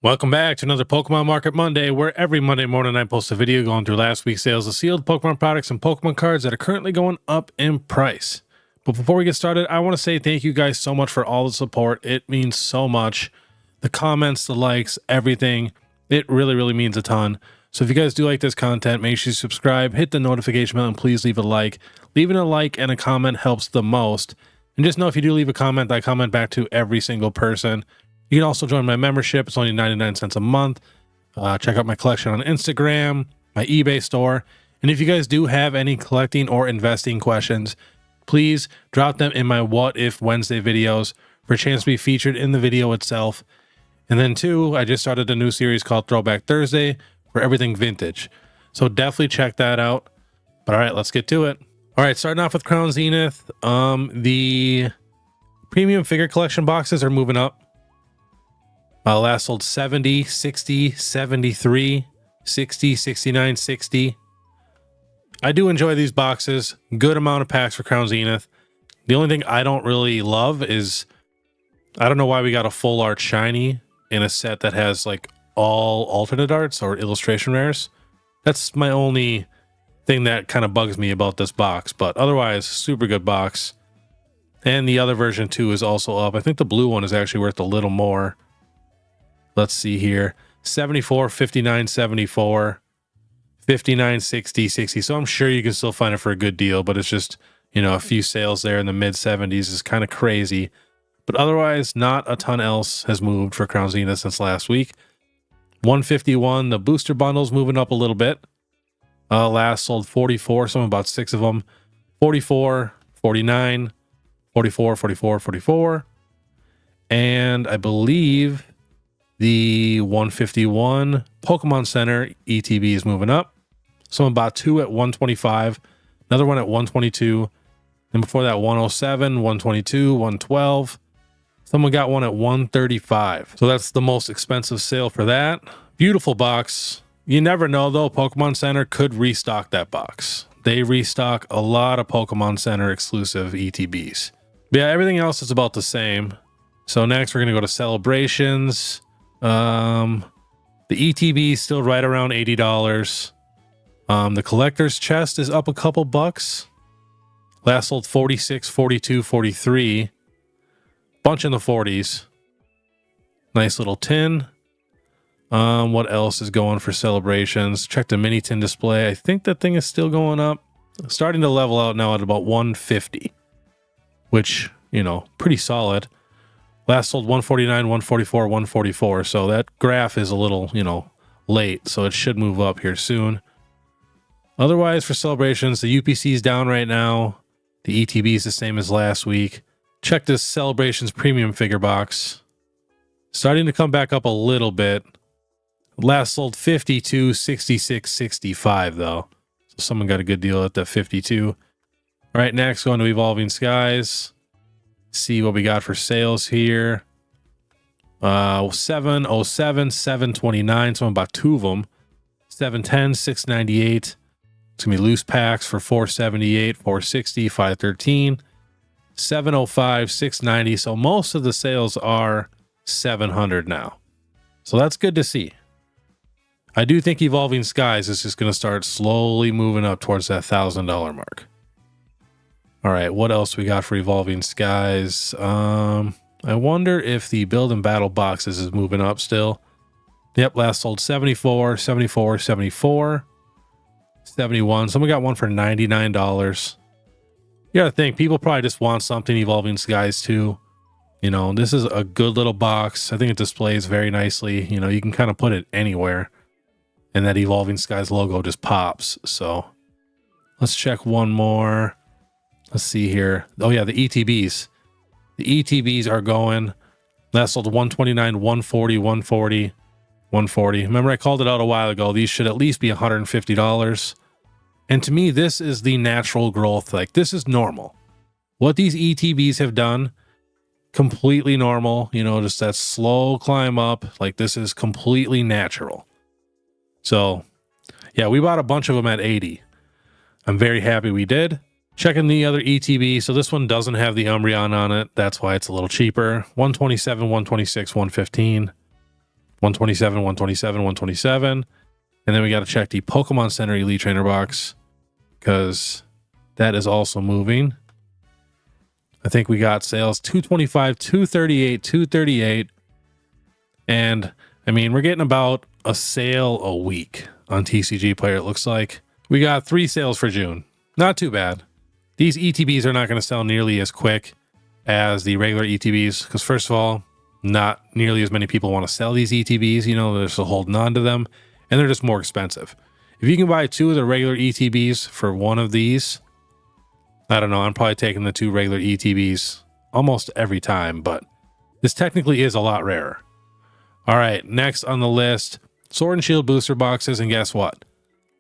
Welcome back to another Pokemon Market Monday, where every Monday morning I post a video going through last week's sales of sealed Pokemon products and Pokemon cards that are currently going up in price. But before we get started, I want to say thank you guys so much for all the support. It means so much. The comments, the likes, everything. It really means a ton. So if you guys do like this content, make sure you subscribe, hit the notification bell, and please leave a like. Leaving a like and a comment helps the most. And just know if you do leave a comment, I comment back to every single person. You can also join my membership. It's only 99 cents a month. Check out my collection on Instagram, my eBay store. And if you guys do have any collecting or investing questions, please drop them in my What If Wednesday videos for a chance to be featured in the video itself. And then two, I just started a new series called Throwback Thursday for everything vintage. So definitely check that out. But all right, let's get to it. All right, starting off with Crown Zenith. The premium figure collection boxes are moving up. Last sold 70, 60, 73, 60, 69, 60. I do enjoy these boxes. Good amount of packs for Crown Zenith. The only thing I don't really love is, I don't know why we got a full art shiny in a set that has like all alternate arts or illustration rares. That's my only thing that kind of bugs me about this box. But otherwise, super good box. And the other version too is also up. I think the blue one is actually worth a little more. Let's see here. 74, 59, 74, 59, 60, 60. So I'm sure you can still find it for a good deal, but it's just, you know, a few sales there in the mid 70s is kind of crazy. But otherwise, not a ton else has moved for Crown Zenith since last week. 151, the booster bundle's moving up a little bit. Last sold 44, so about 6 of them. 44, 49, 44, 44, 44. And I believe the 151 Pokemon Center ETB is moving up. So I'm about 2 at 125, another one at 122, and before that 107, 122, 112. Someone got one at 135. So that's the most expensive sale for that. Beautiful box. You never know though, Pokemon Center could restock that box. They restock a lot of Pokemon Center exclusive ETBs. But yeah, everything else is about the same. So next we're going to go to Celebrations. The ETB is still right around $80. The collector's chest is up a couple bucks. Last sold 46, 42, 43. Bunch in the 40s. Nice little tin. What else is going for Celebrations? Check the mini tin display. I think that thing is still going up. Starting to level out now at about 150, which, you know, pretty solid. Last sold 149, 144, 144. So that graph is a little, you know, late. So it should move up here soon. Otherwise, for Celebrations, the UPC is down right now. The ETB is the same as last week. Check this Celebrations premium figure box. Starting to come back up a little bit. Last sold 52, 66, 65 though. So someone got a good deal at the 52. All right, next going to Evolving Skies. See what we got for sales here. 707, 729. So I'm about 2 of them. 710, 698. It's gonna be loose packs for 478, 460, 513. 705, 690. So most of the sales are 700 now. So that's good to see. I do think Evolving Skies is just going to start slowly moving up towards that $1,000 mark. All right, what else we got for Evolving Skies? I wonder if the Build and Battle boxes is moving up still. Yep, last sold 74, 74, 74, 71. Someone got one for $99. You gotta think, people probably just want something Evolving Skies too. You know, this is a good little box. I think it displays very nicely. You know, you can kind of put it anywhere. And that Evolving Skies logo just pops. So let's check one more. Let's see here. Oh yeah, the ETBs. The ETBs are going. Last sold 129, 140, 140, 140. Remember I called it out a while ago. These should at least be $150. And to me, this is the natural growth. Like, this is normal. What these ETBs have done, completely normal. You know, just that slow climb up. Like, this is completely natural. So, yeah, we bought a bunch of them at 80. I'm very happy we did. Checking the other ETB. So this one doesn't have the Umbreon on it. That's why it's a little cheaper. 127, 126, 115. 127, 127, 127. And then we got to check the Pokemon Center Elite Trainer box because that is also moving. I think we got sales 225, 238, 238. And I mean, we're getting about a sale a week on TCG Player, it looks like. We got 3 sales for June. Not too bad. These ETBs are not going to sell nearly as quick as the regular ETBs because, first of all, not nearly as many people want to sell these ETBs. You know, they're still holding on to them, and they're just more expensive. If you can buy 2 of the regular ETBs for 1 of these, I don't know, I'm probably taking the 2 regular ETBs almost every time, but this technically is a lot rarer. All right, next on the list, Sword and Shield booster boxes, and guess what?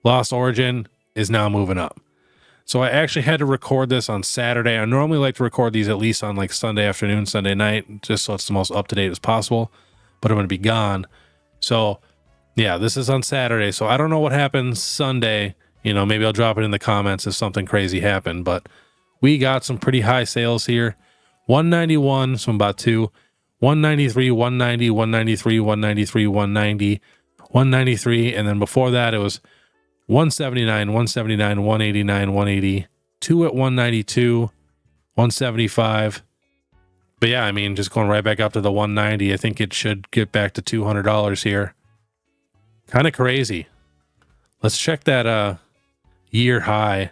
Lost Origin is now moving up. So I actually had to record this on Saturday. I normally like to record these at least on like Sunday afternoon, Sunday night, just so it's the most up-to-date as possible, but I'm going to be gone. So yeah, this is on Saturday. So I don't know what happens Sunday. You know, maybe I'll drop it in the comments if something crazy happened, but we got some pretty high sales here. 191, so about 2, 193, 190, 193, 193, 190, 193, and then before that it was 179, 179, 189, 180, 2 at 192, 175. But yeah, I mean, just going right back up to the 190, I think it should get back to $200 here. Kind of crazy. Let's check that year high.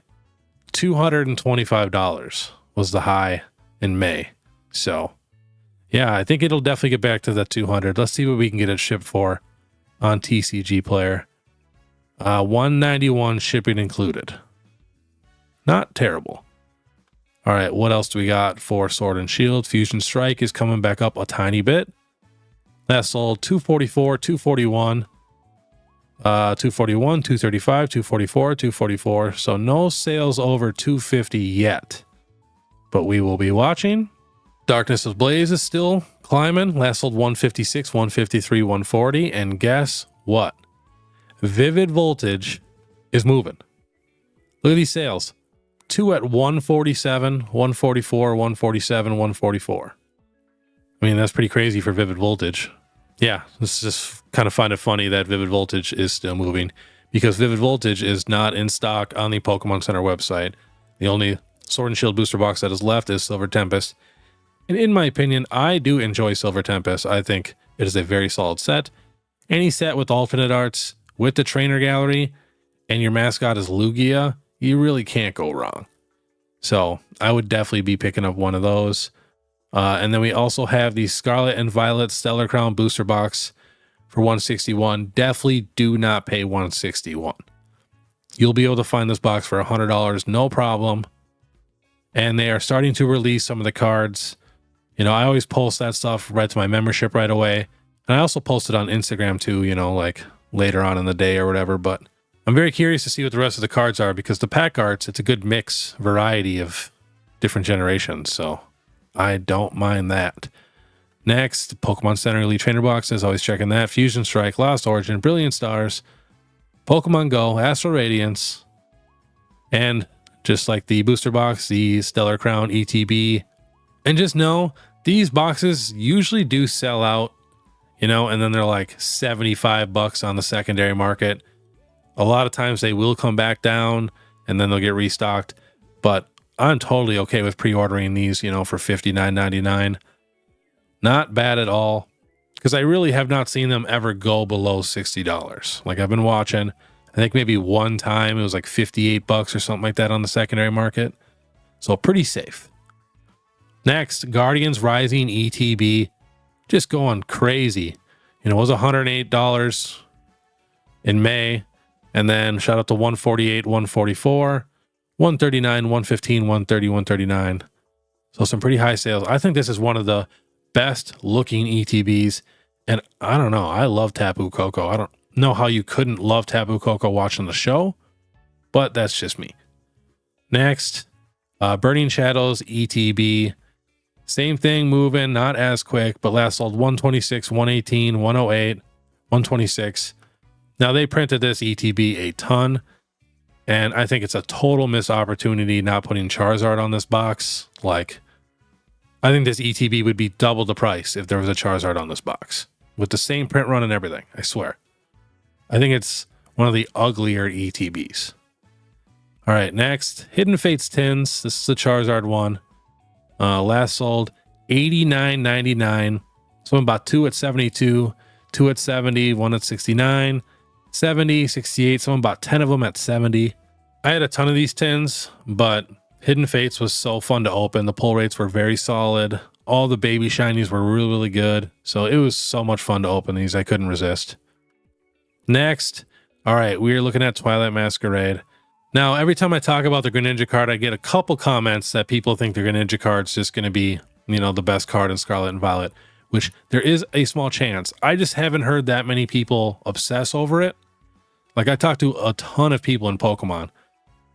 $225 was the high in May. So yeah, I think it'll definitely get back to the 200. Let's see what we can get it shipped for on TCG Player. 191 shipping included. Not terrible. All right, what else do we got for Sword and Shield? Fusion Strike is coming back up a tiny bit. That sold 244, 241, 241, 235, 244, 244. So no sales over 250 yet, but we will be watching. Darkness Ablaze is still climbing. Last sold 156, 153, 140. And guess what? Vivid Voltage is moving. Look at these sales. 2 at 147, 144, 147, 144. I mean, that's pretty crazy for Vivid Voltage. Yeah, this is just kind of find it funny that Vivid Voltage is still moving because Vivid Voltage is not in stock on the Pokemon Center website. The only Sword and Shield booster box that is left is Silver Tempest. And in my opinion, I do enjoy Silver Tempest. I think it is a very solid set. Any set with alternate arts, with the trainer gallery, and your mascot is Lugia, you really can't go wrong. So I would definitely be picking up one of those. And then we also have the Scarlet and Violet Stellar Crown booster box for $161. Definitely do not pay $161. You'll be able to find this box for $100, no problem. And they are starting to release some of the cards. You know, I always post that stuff right to my membership right away. And I also post it on Instagram too, you know, like later on in the day or whatever. But I'm very curious to see what the rest of the cards are because the pack arts, it's a good mix variety of different generations. So I don't mind that. Next, Pokemon Center Elite Trainer boxes. Always checking that. Fusion Strike, Lost Origin, Brilliant Stars, Pokemon Go, Astral Radiance, and just like the booster box, the Stellar Crown ETB. And just know these boxes usually do sell out, you know, and then they're like $75 on the secondary market. A lot of times they will come back down and then they'll get restocked. But I'm totally okay with pre-ordering these, you know, for $59.99. Not bad at all. Because I really have not seen them ever go below $60. Like I've been watching, I think maybe one time it was like $58 or something like that on the secondary market. So pretty safe. Next, Guardians Rising ETB. Just going crazy. You know, it was $108 in May. And then shot up to 148, 144, 139, 115, 130, 139. So some pretty high sales. I think this is one of the best looking ETBs. And I don't know. I love Tapu Koko. I don't know how you couldn't love Tapu Koko watching the show, but that's just me. Next, Burning Shadows ETB. Same thing moving, not as quick, but last sold 126, 118, 108, 126. Now they printed this ETB a ton, and I think it's a total missed opportunity not putting Charizard on this box. Like, I think this ETB would be double the price if there was a Charizard on this box. with the same print run and everything. I swear. I think it's one of the uglier ETBs. All right, next, Hidden Fates tins. This is the Charizard one. Last sold $89.99. So about 2 at 72, 2 at 70, 1 at 69, 70, 68. So about 10 of them at 70. I had a ton of these tins, but Hidden Fates was so fun to open. The pull rates were very solid. All the baby shinies were really, really good. So it was so much fun to open these. I couldn't resist. Next, all right, we're looking at Twilight Masquerade. Now, every time I talk about the Greninja card, I get a couple comments that people think the Greninja card's just going to be, you know, the best card in Scarlet and Violet, which there is a small chance. I just haven't heard that many people obsess over it. Like, I talked to a ton of people in Pokemon.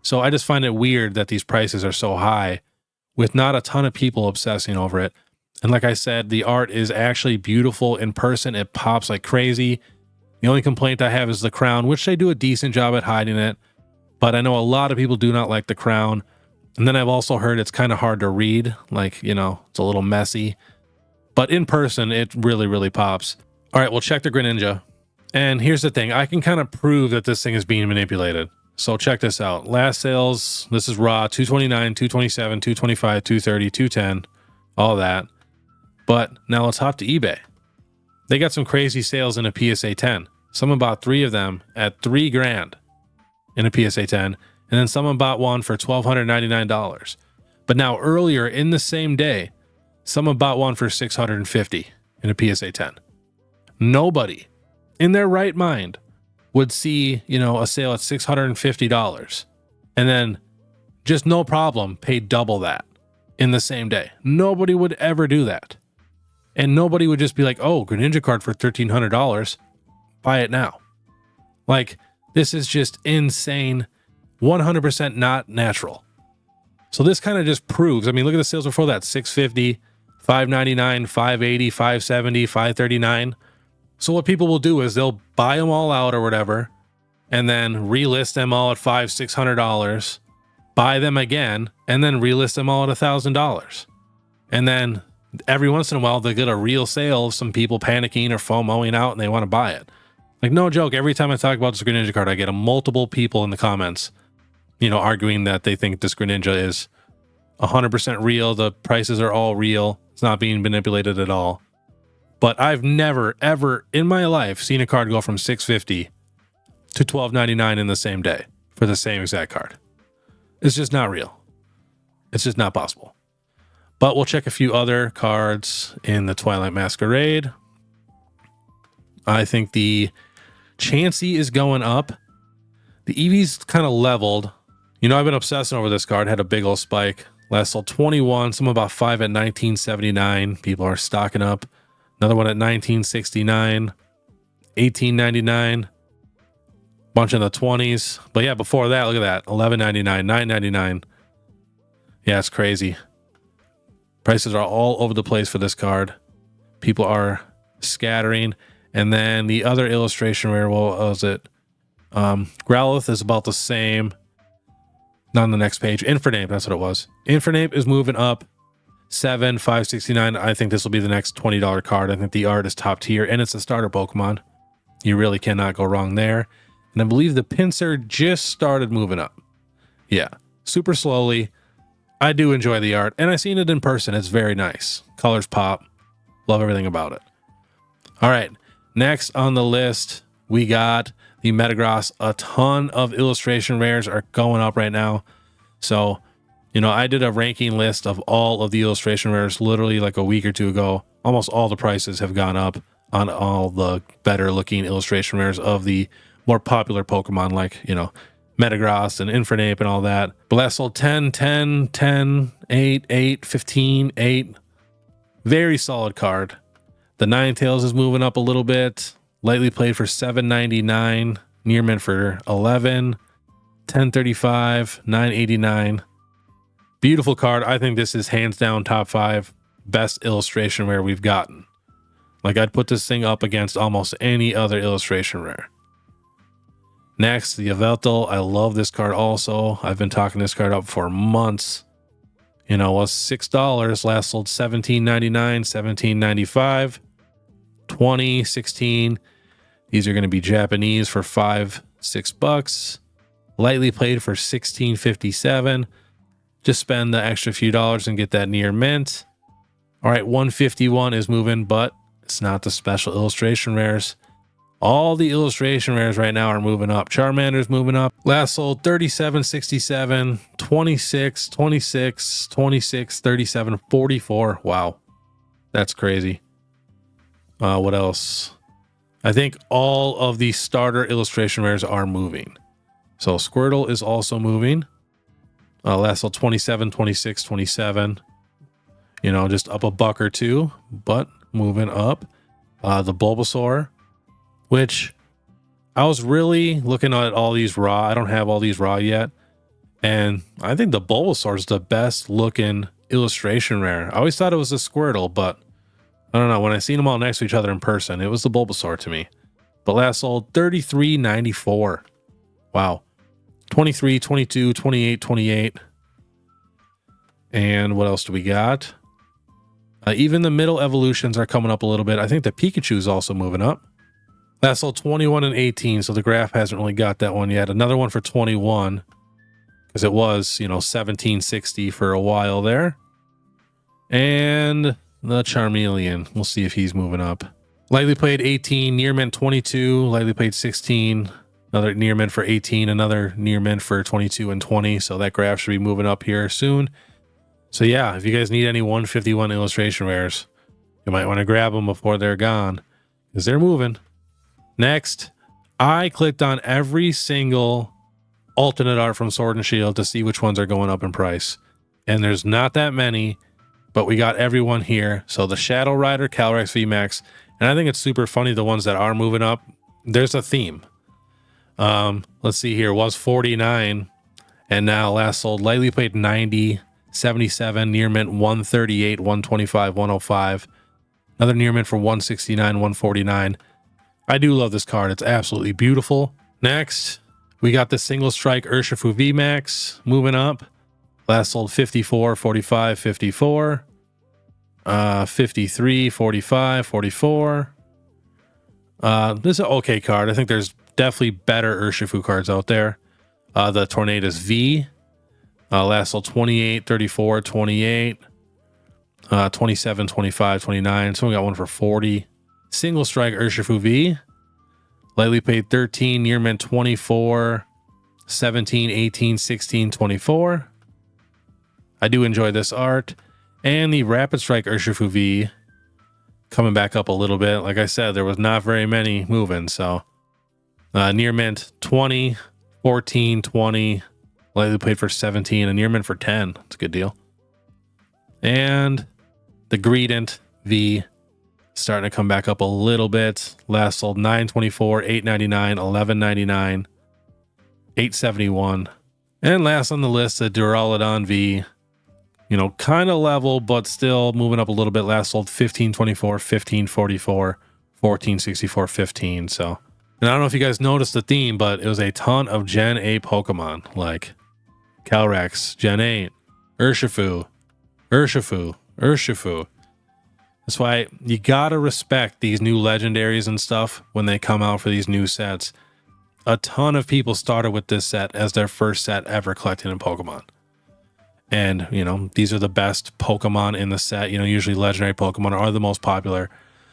So I just find it weird that these prices are so high with not a ton of people obsessing over it. And like I said, the art is actually beautiful in person. It pops like crazy. The only complaint I have is the crown, which they do a decent job at hiding it. But I know a lot of people do not like the crown. And then I've also heard it's kind of hard to read. Like, you know, it's a little messy. But in person, it really, really pops. All right, we'll check the Greninja. And here's the thing. I can kind of prove that this thing is being manipulated. So check this out. Last sales, this is raw, 229, 227, 225, 230, 210, all that. But now let's hop to eBay. They got some crazy sales in a PSA 10. Someone bought 3 of them at $3 grand in a PSA 10, and then someone bought one for $1,299. But now earlier in the same day, someone bought one for $650 in a PSA 10. Nobody in their right mind would see, you know, a sale at $650 and then just no problem pay double that in the same day. Nobody would ever do that. And nobody would just be like, oh, Greninja card for $1,300, buy it now. Like, this is just insane, 100% not natural. So this kind of just proves, I mean, look at the sales before that, $650, $599, $580, $570, $539. So what people will do is they'll buy them all out or whatever, and then relist them all at $500, $600, buy them again, and then relist them all at $1,000. And then every once in a while, they get a real sale of some people panicking or FOMOing out and they want to buy it. Like, no joke, every time I talk about this Greninja card, I get a multiple people in the comments, you know, arguing that they think this Greninja is 100% real. The prices are all real. It's not being manipulated at all. But I've never, ever in my life seen a card go from $650 to $1,299 in the same day for the same exact card. It's just not real. It's just not possible. But we'll check a few other cards in the Twilight Masquerade. I think the Chansey is going up. The Eevee's kind of leveled. You know, I've been obsessing over this card. Had a big old spike. Last sold 21. Some about 5 at 1979. People are stocking up. Another one at 1969. 1899. Bunch in the 20s. But yeah, before that, look at that. 1199, 999. Yeah, it's crazy. Prices are all over the place for this card. People are scattering. And then the other illustration rare, what was it? Growlithe is about the same. Not on the next page. Infernape, that's what it was. Infernape is moving up. 7, 569. I think this will be the next $20 card. I think the art is top tier, and it's a starter Pokemon. You really cannot go wrong there. And I believe the Pinsir just started moving up. Yeah, super slowly. I do enjoy the art, and I've seen it in person. It's very nice. Colors pop. Love everything about it. All right, next on the list, we got the Metagross. A ton of illustration rares are going up right now. So, you know, I did a ranking list of all of the illustration rares literally like a week or two ago. Almost all the prices have gone up on all the better looking illustration rares of the more popular Pokemon, like, you know, Metagross and Infernape and all that. But last sold 10, 10, 10, 8, 8, 15, 8. Very solid card. The Ninetales is moving up a little bit. Lightly played for $7.99. Near mint for $11. $10.35. $9.89. Beautiful card. I think this is hands down top 5 best illustration rare we've gotten. Like, I'd put this thing up against almost any other illustration rare. Next, the Yveltal. I love this card also. I've been talking this card up for months. You know, it was $6. Last sold $17.99, $17.95, 20, 16. These are going to be Japanese for $5-6. Lightly played for $16.57. Just spend the extra few dollars and get that near mint. All right, 151 is moving, but it's not the special illustration rares. All the illustration rares right now are moving up. Charmander's moving up. Last sold 37.67, 26, 26, 26, 37, 44. Wow, that's crazy. What else? I think all of the starter illustration rares are moving. So Squirtle is also moving. Last sold 27, 26, 27. You know, just up a buck or two, but moving up. The Bulbasaur, which I was really looking at all these raw. I don't have all these raw yet. And I think the Bulbasaur is the best looking illustration rare. I always thought it was a Squirtle, but I don't know. When I seen them all next to each other in person, it was the Bulbasaur to me. But last sold 33.94. Wow. 23, 22, 28, 28. And what else do we got? Even the middle evolutions are coming up a little bit. I think the Pikachu is also moving up. Last sold 21 and 18, so the graph hasn't really got that one yet. Another one for 21, because it was, you know, 1760 for a while there. And the Charmeleon. We'll see if he's moving up. Lightly played 18, near mint 22, lightly played 16, another near mint for 18, another near mint for 22 and 20. So that graph should be moving up here soon. So yeah, if you guys need any 151 illustration rares, you might want to grab them before they're gone, because they're moving. Next, I clicked on every single alternate art from Sword and Shield to see which ones are going up in price. And there's not that many, but we got everyone here. So the Shadow Rider, Calyrex VMAX, and I think it's super funny, the ones that are moving up, there's a theme. Let's see here, was 49, and now last sold lightly played 90, 77, near mint 138, 125, 105. Another near mint for 169, 149. I do love this card. It's absolutely beautiful. Next, we got the Single Strike Urshifu VMAX moving up. Last sold 54, 45, 54. 53, 45, 44. This is an okay card. I think there's definitely better Urshifu cards out there. The Tornadus V. Last sold 28, 34, 28. 27, 25, 29. So we got one for 40. Single Strike Urshifu V. Lightly paid 13, near mint 24, 17, 18, 16, 24. I do enjoy this art. And the Rapid Strike Urshifu V coming back up a little bit. Like I said, there was not very many moving. So near mint 20, 14, 20. Lightly paid for 17. And near mint for 10. It's a good deal. And the Greedent V starting to come back up a little bit. Last sold 924, 899, 1199, 871. And last on the list, the Duraludon V. You know, kind of level, but still moving up a little bit. Last sold 1524, 1544, 1464, 15. So, and I don't know if you guys noticed the theme, but it was a ton of Gen 8 Pokemon, like Calyrex, Gen 8, Urshifu, Urshifu, Urshifu. That's why you gotta respect these new legendaries and stuff when they come out for these new sets. A ton of people started with this set as their first set ever collecting in Pokemon. And, you know, these are the best Pokemon in the set. You know, usually legendary Pokemon are the most popular.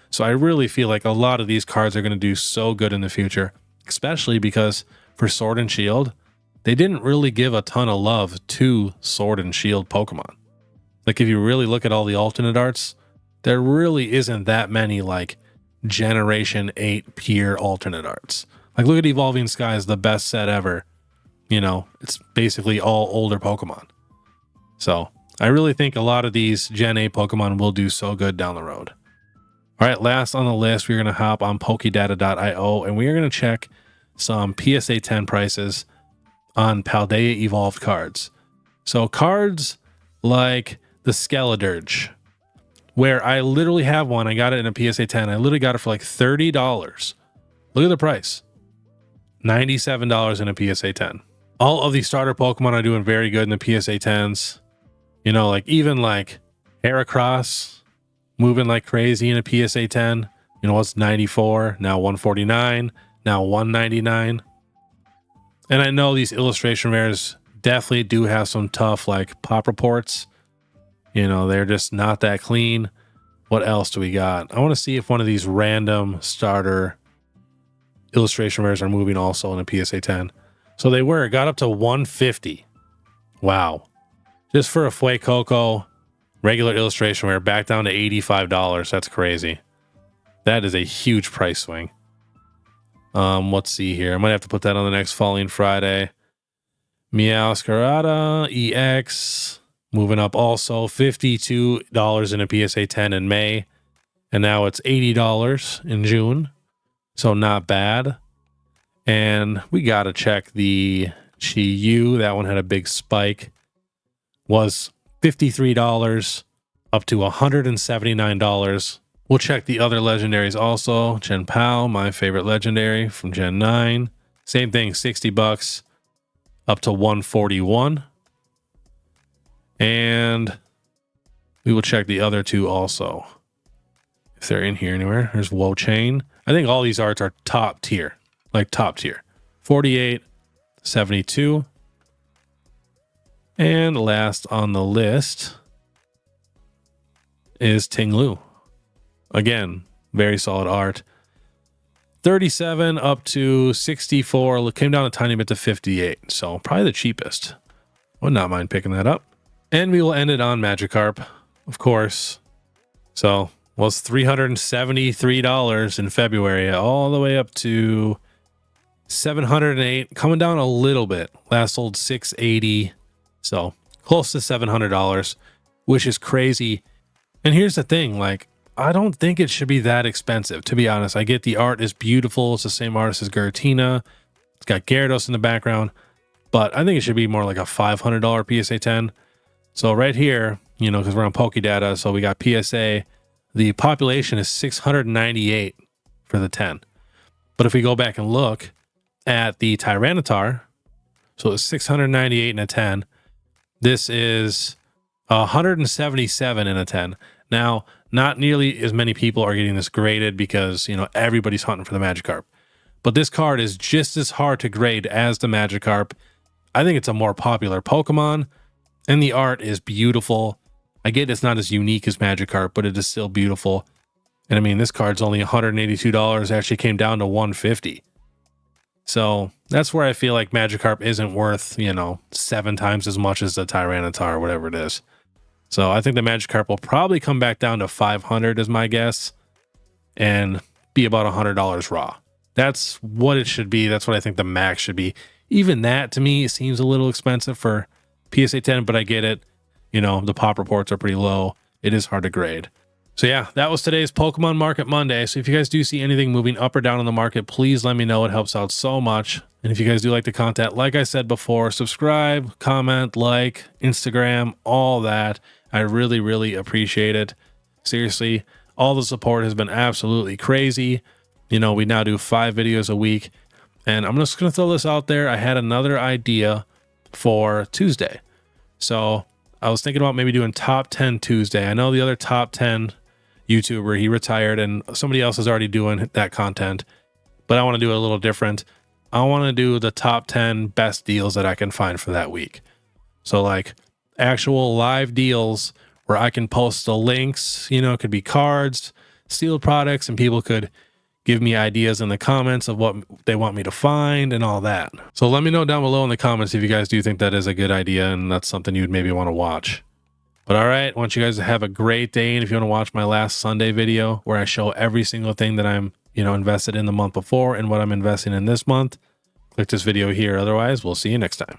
So I really feel like a lot of these cards are going to do so good in the future, especially because for Sword and Shield, they didn't really give a ton of love to Sword and Shield Pokemon. Like, if you really look at all the alternate arts, there really isn't that many, like, Generation 8 pure alternate arts. Like, look at Evolving Skies, the best set ever. You know, it's basically all older Pokemon. So I really think a lot of these Gen 8 Pokemon will do so good down the road. All right, last on the list, we're going to hop on Pokedata.io, and we are going to check some PSA 10 prices on Paldea Evolved cards. So cards like the Skeledirge, where I literally have one. I got it in a PSA 10. I literally got it for like $30. Look at the price. $97 in a PSA 10. All of the starter Pokemon are doing very good in the PSA 10s. You know, like even like Heracross moving like crazy in a PSA 10. You know what's 94, now 149, now 199. And I know these illustration rares definitely do have some tough like pop reports. You know, they're just not that clean. What else do we got? I want to see if one of these random starter illustration rares are moving also in a PSA 10. So they were, it got up to 150. Wow. Just for a Fuecoco regular illustration rare back down to $85. That's crazy. That is a huge price swing. Let's see here. I might have to put that on the next Falling Friday. Meowscarada EX moving up also $52 in a PSA 10 in May. And now it's $80 in June. So not bad. And we got to check the Chi-Yu. That one had a big spike. Was $53 up to $179. We'll check the other legendaries also. Chen Pao, my favorite legendary from Gen 9. Same thing, $60 up to $141. And we will check the other two also, if they're in here anywhere. There's Wo Chain. I think all these arts are top tier, like top tier. 48, 72. And last on the list is Ting Lu. Again, very solid art. 37 up to 64. Came down a tiny bit to 58. So probably the cheapest. Would not mind picking that up. And we will end it on Magikarp, of course. So was $373 in February, all the way up to $708. Coming down a little bit. Last sold $680. So close to $700, which is crazy. And here's the thing, like, I don't think it should be that expensive, to be honest. I get the art is beautiful. It's the same artist as Giratina. It's got Gyarados in the background, but I think it should be more like a $500 PSA 10. So right here, you know, because we're on Pokédata, so we got PSA. The population is 698 for the 10. But if we go back and look at the Tyranitar, so it's 698 in a 10. This is 177 in a 10. Now, not nearly as many people are getting this graded because, you know, everybody's hunting for the Magikarp. But this card is just as hard to grade as the Magikarp. I think it's a more popular Pokemon, and the art is beautiful. I get it's not as unique as Magikarp, but it is still beautiful. And I mean, this card's only $182. Actually came down to $150. So that's where I feel like Magikarp isn't worth, you know, 7 times as much as the Tyranitar or whatever it is. So I think the Magikarp will probably come back down to 500 is my guess, and be about $100 raw. That's what it should be. That's what I think the max should be. Even that to me seems a little expensive for PSA 10, but I get it. You know, the pop reports are pretty low. It is hard to grade. So yeah, that was today's Pokemon Market Monday. So if you guys do see anything moving up or down in the market, please let me know. It helps out so much. And if you guys do like the content, like I said before, subscribe, comment, like, Instagram, all that. I really, really appreciate it. Seriously, all the support has been absolutely crazy. You know, we now do 5 videos a week. And I'm just going to throw this out there. I had another idea for Tuesday. So I was thinking about maybe doing top 10 Tuesday. I know the other top 10 YouTuber, he retired, and somebody else is already doing that content. But I want to do it a little different. I want to do the top 10 best deals that I can find for that week. So like actual live deals where I can post the links, you know, it could be cards, sealed products, and people could give me ideas in the comments of what they want me to find and all that. So let me know down below in the comments if you guys do think that is a good idea and that's something you'd maybe want to watch. But all right, I want you guys to have a great day. And if you want to watch my last Sunday video where I show every single thing that I'm, you know, invested in the month before and what I'm investing in this month, click this video here. Otherwise, we'll see you next time.